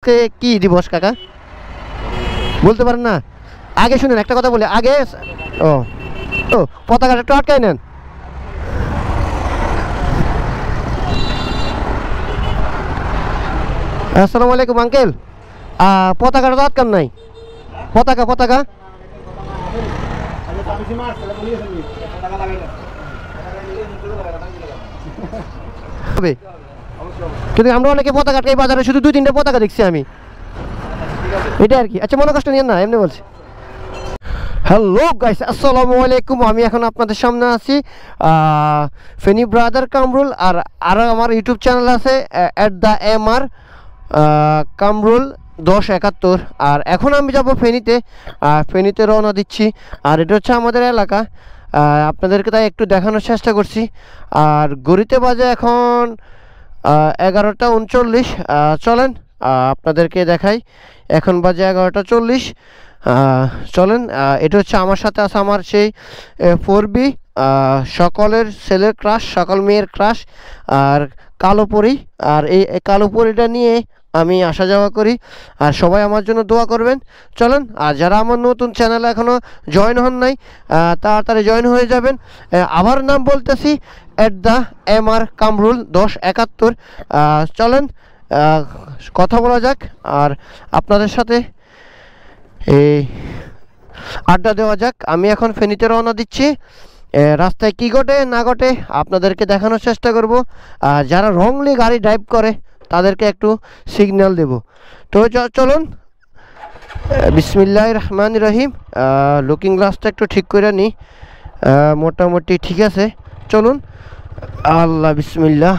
আজকে কি দিবস কাকা বলতে পারেন না? আগে শুনেন একটা কথা বলি আগে। ও ও পতাকাটা একটু আটকাই নেন। আসসালামু আলাইকুম আঙ্কেল, পতাকাটা তো আটকান নাই। পতাকা পতাকা কিন্তু আমরা অনেকে পতাকা আটকাই বাজারে, শুধু 2-3টা পতাকা দেখছি আমি, এটা আর কি। আচ্ছা মনে কষ্ট নিয়েন না, এমনি বলছি। হ্যালো গাইস, আসসালামু আলাইকুম। আমি এখন আপনাদের সামনে আছি ফেনী ব্রাদার কামরুল, আর আমার ইউটিউব চ্যানেল আছে @MR কামরুল 1071। আর এখন আমি যাব ফেনীতে, ফেনীতে রওনা দিচ্ছি। আর এটা হচ্ছে আমাদের এলাকা, আপনাদেরকে তাই একটু দেখানোর চেষ্টা করছি। আর ঘড়িতে বাজে এখন 11টা 39। চলেন আপনাদেরকে দেখাই, এখন বাজে 11টা 40। চলেন, এটা হচ্ছে আমার সাথে আছে আমার সেই 4B, সকলের ছেলের ক্রাশ, সকল মেয়ের ক্রাশ, আর কালো পরি। আর এই কালো পরিটা নিয়ে আমি আসা যাওয়া করি, আর সবাই আমার জন্য দোয়া করবেন। চলেন, আর যারা আমার নতুন চ্যানেলে এখনও জয়েন হন নাই তাড়াতাড়ি জয়েন হয়ে যাবেন। আবার নাম বলতেছি @MR কামরুল 1071। চলেন কথা বলা যাক, আর আপনাদের সাথে এই আড্ডা দেওয়া যাক। আমি এখন ফেনীতে রওনা দিচ্ছি। রাস্তায় কি ঘটে না ঘটে আপনাদেরকে দেখানোর চেষ্টা করব। যারা রংলি গাড়ি ড্রাইভ করে তাদেরকে একটু সিগন্যাল দেব। তো চলুন, বিসমিল্লাহির রহমানির রহিম। লুকিং গ্লাসটা একটু ঠিক করে নিই, মোটামুটি ঠিক আছে। চলুন, আল্লাহ বিসমিল্লাহ।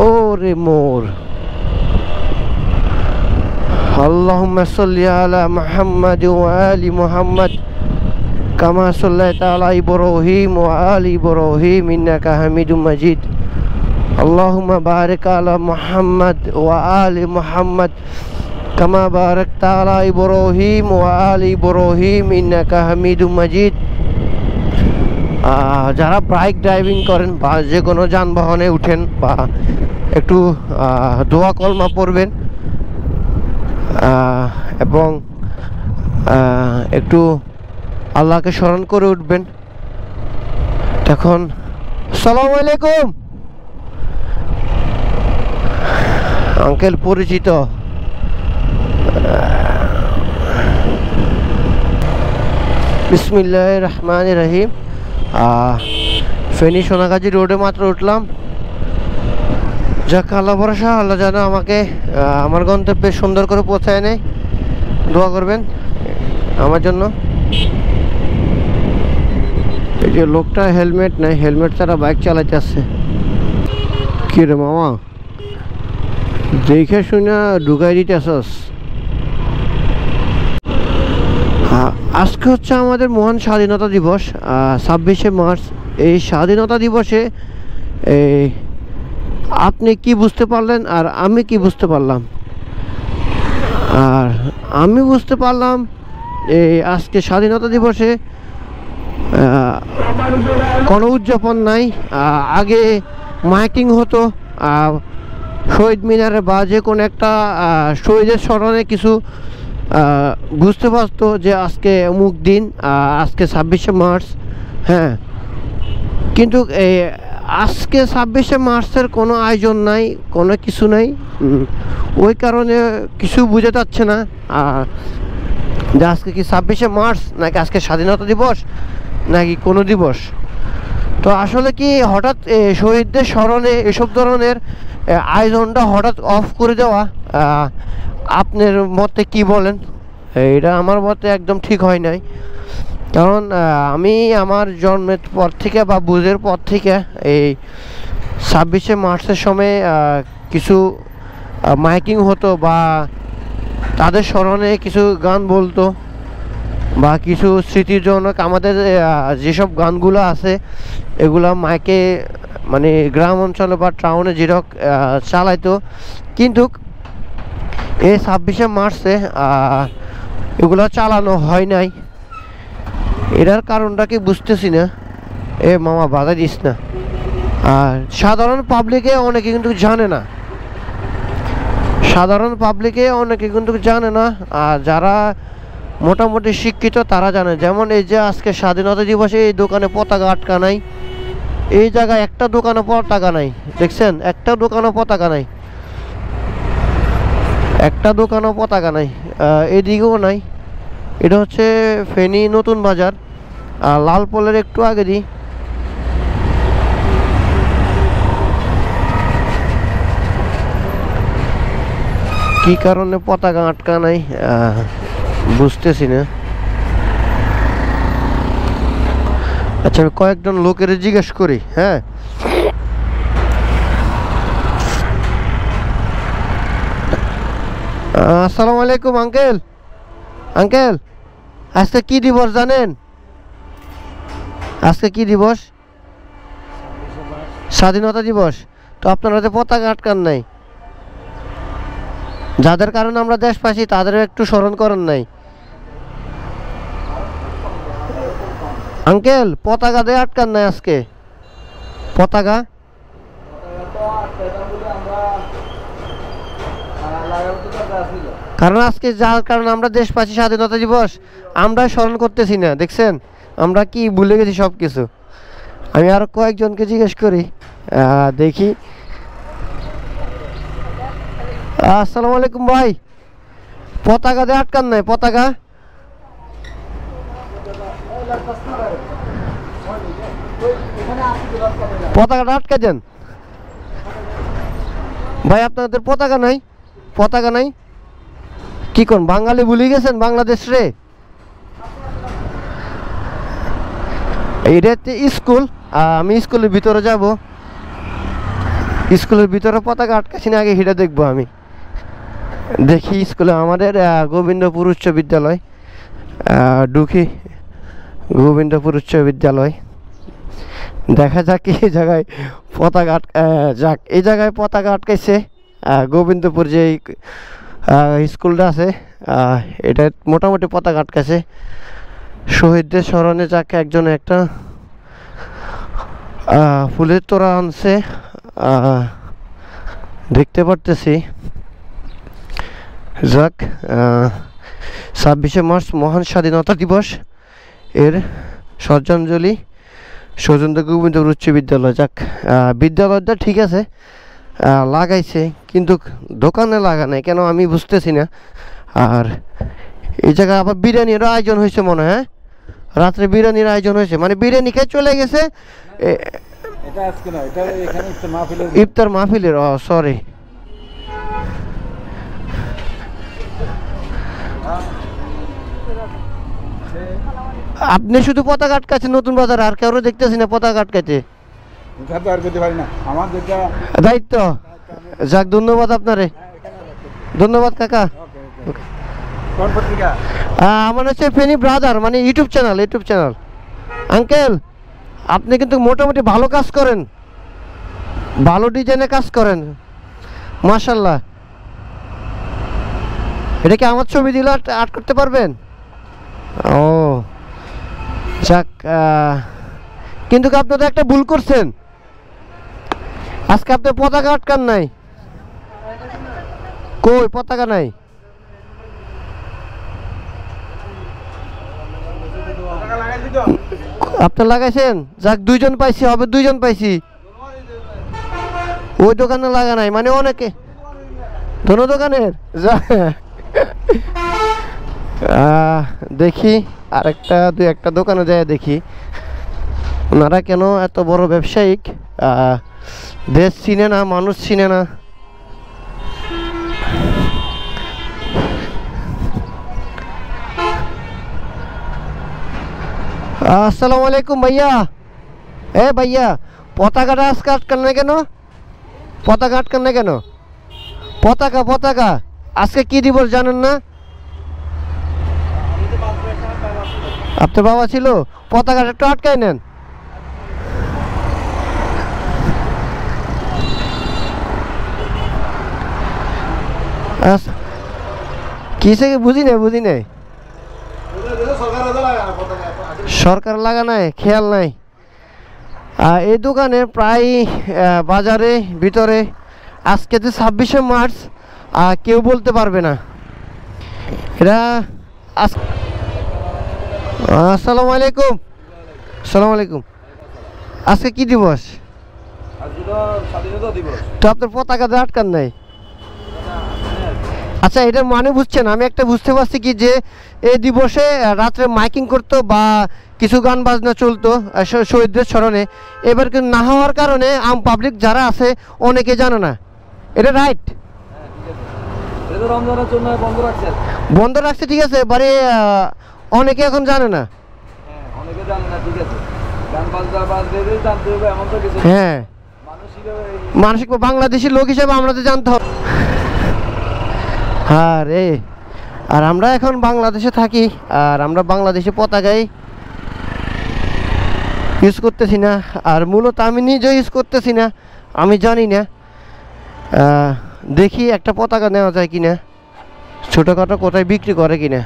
ওরে মোর, আল্লাহুম্মা সাল্লি আলা মুহাম্মাদ ওয়া আলি মুহাম্মাদ কামা সাল্লাইতা আলা ইব্রাহিম ওয়া আলি ইব্রাহিম ইন্নাকা হামিদুম মাজিদ। আল্লাহুম্মা বারিক আলা মুহাম্মাদ ওয়া আলি মুহাম্মাদ কামা বারাকতা আলা ইব্রাহিম ওয়া আলি ইব্রাহিম ইন্নাকা হামিদুম মাজিদ। যারা বাইক ড্রাইভিং করেন বা যে কোনো যানবাহনে উঠেন, বা একটু দোয়া কলমা পড়বেন, এবং একটু আল্লাহকে স্মরণ করে উঠবেন। তখন আসসালামু আলাইকুম আঙ্কেল, পরিচিত। বিসমিল্লাহির রহমানির রহিম। ফেনী সোনাগাজী রোডে মাত্র উঠলাম। যাক, আল্লাহ ভরসা, আল্লাহ যেন আমাকে আমার গন্তব্যে সুন্দর করে পৌঁছায় নেয়। দোয়া করবেন আমার জন্য। এই যে লোকটা হেলমেট নাই, হেলমেট ছাড়া বাইক চালাইতে আসছে। কি রে মামা, দেখে শুনে ঢুকাই দিতে আসস। আজকে হচ্ছে আমাদের মহান স্বাধীনতা দিবস, 26শে মার্চ। এই স্বাধীনতা দিবসে আপনি কি বুঝতে পারলেন আর আমি কি বুঝতে পারলাম? আর আমি বুঝতে পারলাম এই আজকে স্বাধীনতা দিবসে কোনো উদযাপন নাই। আগে মাইকিং হতো শহীদ মিনারে বা যে কোনো একটা শহীদের স্মরণে কিছু বুঝতে পারতো যে আজকে অমুক দিন, আজকে 26শে মার্চ। হ্যাঁ, কিন্তু আজকে 26শে মার্চের কোনো আয়োজন নাই, কোনো কিছু নাই। ওই কারণে কিছু বুঝে যাচ্ছে না যে আজকে কি 26শে মার্চ, নাকি আজকে স্বাধীনতা দিবস, নাকি কোনো দিবস। তো আসলে কি হঠাৎ শহীদদের স্মরণে এসব ধরনের আয়োজনটা হঠাৎ অফ করে দেওয়া, আপনার মতে কি বলেন? এটা আমার মতে একদম ঠিক হয় নাই। কারণ আমি আমার জন্মের পর থেকে বা বুঝের পর থেকে এই 26শে মার্চের সময় কিছু মাইকিং হতো, বা তাদের স্মরণে কিছু গান বলতো, বা কিছু স্মৃতিজনক আমাদের যেসব গানগুলো আছে এগুলো মাইকে, মানে গ্রাম অঞ্চলে বা টাউনে যেরকম চালাইতো। কিন্তু এই 26শে মার্চে এগুলো চালানো হয় নাই। এটার কারণটা কি বুঝতেছি না। এ মামা বাধা দিস না। আর সাধারণ পাবলিকে অনেকে কিন্তু জানে না, সাধারণ পাবলিকে অনেকে কিন্তু জানে না। আর যারা মোটামুটি শিক্ষিত তারা জানে। যেমন এই যে আজকে স্বাধীনতা দিবসে এই দোকানে পতাকা আটকা নাই, এই জায়গায় একটা দোকানে পতাকা নাই, দেখছেন? একটা দোকানও পতাকা নাই, একটা দোকানও পতাকা নাই। এদিকেও নাই। এটা হচ্ছে ফেনী নতুন বাজার, আর লালপোলের একটু আগে দিই। কি কারণে পতাকা আটকা নাই বুঝতেছি না। আচ্ছা, আমি কয়েকজন লোকের জিজ্ঞেস করি। হ্যাঁ, আসসালামু আলাইকুম আঙ্কেল। আঙ্কেল, আজকে কি দিবস জানেন? আজকে কি দিবস? স্বাধীনতা দিবস। তো আপনারা যে পতাকা আটকান নাই, যাদের কারণে আমরা দেশ পাচ্ছি তাদের একটু স্মরণ করেন নাই। আঙ্কেল, পতাকা দিয়ে আটকান নাই আজকে? পতাকা কারণ আজকে যার কারণে আমরা দেশ পাচ্ছি স্বাধীনতা দিবস, আমরা স্মরণ করতেছি না। দেখছেন, আমরা কি ভুলে গেছি সব কিছু। আমি আরো কয়েকজনকে জিজ্ঞেস করি, দেখি। আসসালামু আলাইকুম ভাই, পতাকা দিয়ে আটকান নাই? পতাকা পতাকাটা আটকা দেন ভাই। আপনাদের পতাকা নাই? পতাকা নাই? কি কোন বাঙালি ভুলে গেছেন বাংলাদেশ রে? এটা স্কুল, আমি স্কুলের ভিতরে যাব। স্কুলের ভিতরে পতাকা আটকাছি না, আগে হিটা দেখবো আমি। দেখি স্কুলে আমাদের গোবিন্দপুর উচ্চ বিদ্যালয়, ঢুকি গোবিন্দপুর উচ্চ বিদ্যালয়। দেখা যাক এই জায়গায় পতাকা যাক, এই জায়গায় পতাকা আটকাইছে। গোবিন্দপুর যে স্কুলটা আছে, এটা মোটামুটি পতাকা আটকাছে। শহীদদের স্মরণে যাক একজন একটা ফুলের তোড়া আনছে, দেখতে পারতেছি। যাক, 26শে মার্চ মহান স্বাধীনতা দিবস এর শ্রদ্ধাঞ্জলি স্বজনদা গোবিন্দপুর উচ্চ বিদ্যালয়। যাক, বিদ্যালয়টা ঠিক আছে, লাগাইছে, কিন্তু দোকানে লাগা নাই কেন আমি বুঝতেছি না। আর এই জায়গায় আবার বিরিয়ানির আয়োজন হয়েছে মনে হয়। রাত্রে বিরিয়ানির আয়োজন হয়েছে, মানে বিরিয়ানি খেয়ে চলে গেছে। ইফতার মাহফিলের, সরি। আপনি শুধু পতাকা আটকাচ্ছেন নতুন বাজার, আর কারো দেখতেছি না পতাকা আটকাইতে। দায়িত্ব। যাক, ধন্যবাদ আপনারে, ধন্যবাদ কাকা। আমার হচ্ছে ফেনী ব্রাদার, মানে ইউটিউব চ্যানেল। আঙ্কেল, আপনি কিন্তু মোটামুটি ভালো কাজ করেন, ভালো ডিজাইনে কাজ করেন, মাশাল্লাহ। এটা কি আমার ছবি দিলে আর্ট করতে পারবেন? ও যাক, কিন্তু আপনারা একটা ভুল করছেন, আজকে আপনার পতাকা আটকান নাই। কই পতাকা নাই? আপনার লাগাইছেন? যাক, দুইজন পাইছি, হবে দুইজন পাইছি। ওই দোকানে লাগা নাই, মানে অনেকে ধরো দোকানের। দেখি আরেকটা দুই একটা দোকানে যায় দেখি ওনারা কেন এত বড় ব্যবসায়িক, দেশ চিনে না, মানুষ চিনে না। আসসালামু আলাইকুম ভাইয়া। ভাইয়া, পতাকাটা আজকে আটকান না কেন? পতাকা আটকান না কেন? পতাকা আজকে কি দিবস জানেন না? আপনার বাবা ছিল, পতাকাটা একটু আটকাই নেন। কিসে বুঝি নাই সরকার লাগা নাই, খেয়াল নাই। এই দোকানে প্রায় বাজারে ভিতরে আজকে তো 26শে মার্চ কেউ বলতে পারবে না এরা। আসসালামু আলাইকুম। আসসালামু আলাইকুম। আজকে কি দিবস? তো আপনার পতাকা দিয়ে আটকান নাই? আচ্ছা, এটার মানে বুঝছেন? আমি একটা বুঝতে পারছি কি যে এই দিবসে রাত্রে মাইকিং করতো বা কিছু গান বাজনা চলতো শহীদদের স্মরণে। এবার কিন্তু না হওয়ার কারণে আম পাবলিক যারা আছে অনেকে জানে না। এটা রাইট? বন্ধ রাখছে, ঠিক আছে, এবারে অনেকে এখন জানে না। হ্যাঁ, মানসিক বাংলাদেশি লোক হিসেবে আমরা তো জানতে হবে। হ্যাঁ রে, আর আমরা এখন বাংলাদেশে থাকি, আর আমরা বাংলাদেশি পতাকাই ইউজ করতেছি না। আর মূলত আমি নিজেও ইউজ করতেছি না, আমি জানি না। দেখি একটা পতাকা নেওয়া যায় কিনা, ছোটোখাটো কোথায় বিক্রি করে কিনা।